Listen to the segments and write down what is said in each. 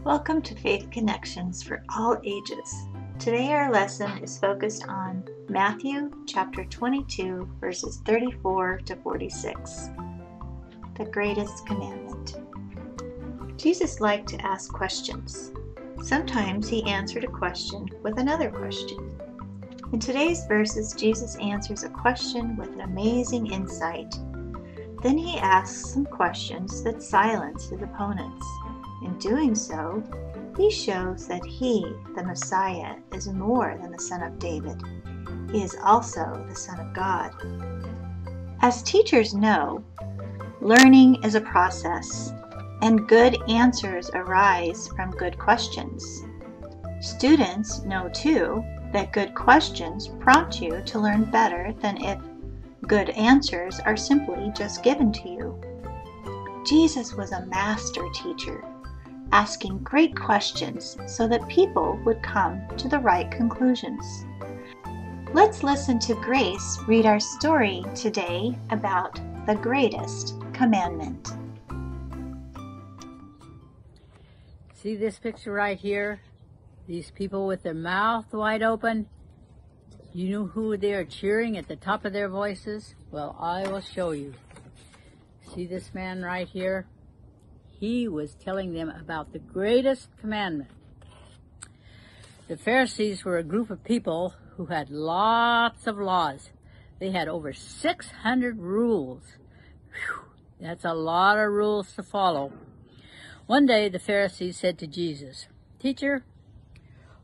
Welcome to Faith Connections for all ages. Today our lesson is focused on Matthew chapter 22 verses 34 to 46. The Greatest Commandment. Jesus liked to ask questions. Sometimes he answered a question with another question. In today's verses, Jesus answers a question with an amazing insight. Then he asks some questions that silence his opponents. In doing so, he shows that he, the Messiah, is more than the Son of David. He is also the Son of God. As teachers know, learning is a process, and good answers arise from good questions. Students know, too, that good questions prompt you to learn better than if good answers are simply just given to you. Jesus was a master teacher, asking great questions so that people would come to the right conclusions. Let's listen to Grace read our story today about the greatest commandment. See this picture right here? These people with their mouth wide open. You know who they are cheering at the top of their voices? Well, I will show you. See this man right here? He was telling them about the greatest commandment. The Pharisees were a group of people who had lots of laws. They had over 600 rules. Whew, that's a lot of rules to follow. One day the Pharisees said to Jesus, "Teacher,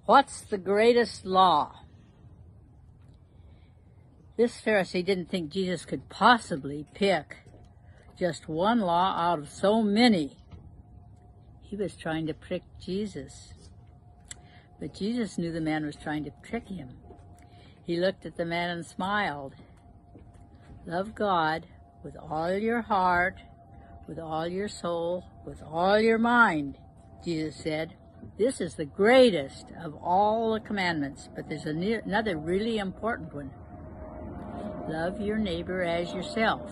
what's the greatest law?" This Pharisee didn't think Jesus could possibly pick just one law out of so many. He was trying to trick Jesus. But Jesus knew the man was trying to trick him. He looked at the man and smiled. Love God with all your heart, with all your soul, with all your mind, Jesus said. This is the greatest of all the commandments, but there's another really important one. Love your neighbor as yourself.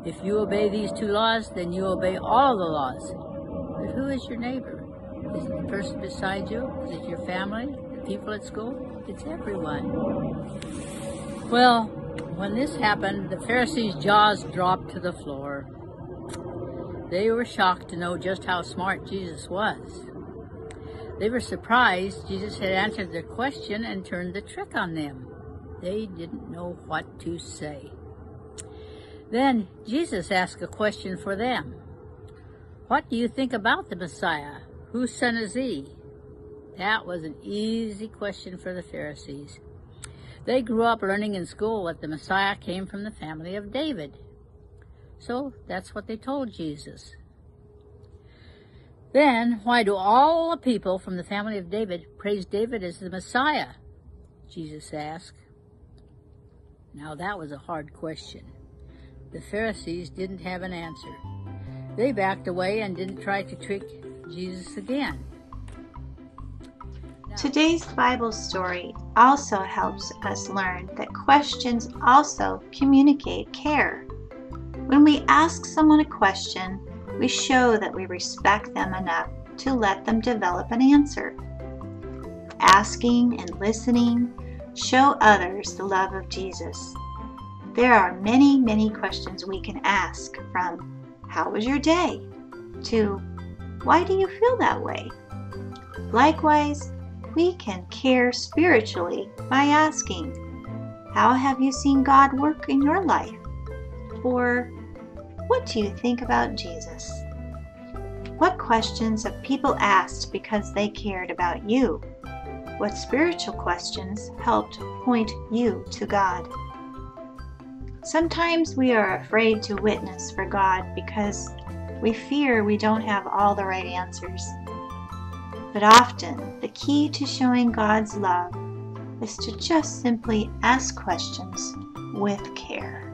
If you obey these two laws, then you obey all the laws. But who is your neighbor? Is it the person beside you? Is it your family? The people at school? It's everyone. Well, when this happened, the Pharisees' jaws dropped to the floor. They were shocked to know just how smart Jesus was. They were surprised Jesus had answered their question and turned the trick on them. They didn't know what to say. Then Jesus asked a question for them. What do you think about the Messiah? Whose son is he? That was an easy question for the Pharisees. They grew up learning in school that the Messiah came from the family of David. So that's what they told Jesus. Then why do all the people from the family of David praise David as the Messiah? Jesus asked. Now that was a hard question. The Pharisees didn't have an answer. They backed away and didn't try to trick Jesus again. Today's Bible story also helps us learn that questions also communicate care. When we ask someone a question, we show that we respect them enough to let them develop an answer. Asking and listening show others the love of Jesus. There are many, many questions we can ask, from "How was your day?" to "Why do you feel that way?" Likewise, we can care spiritually by asking, "How have you seen God work in your life?" Or, "What do you think about Jesus?" What questions have people asked because they cared about you? What spiritual questions helped point you to God? Sometimes we are afraid to witness for God because we fear we don't have all the right answers. But often, the key to showing God's love is to just simply ask questions with care.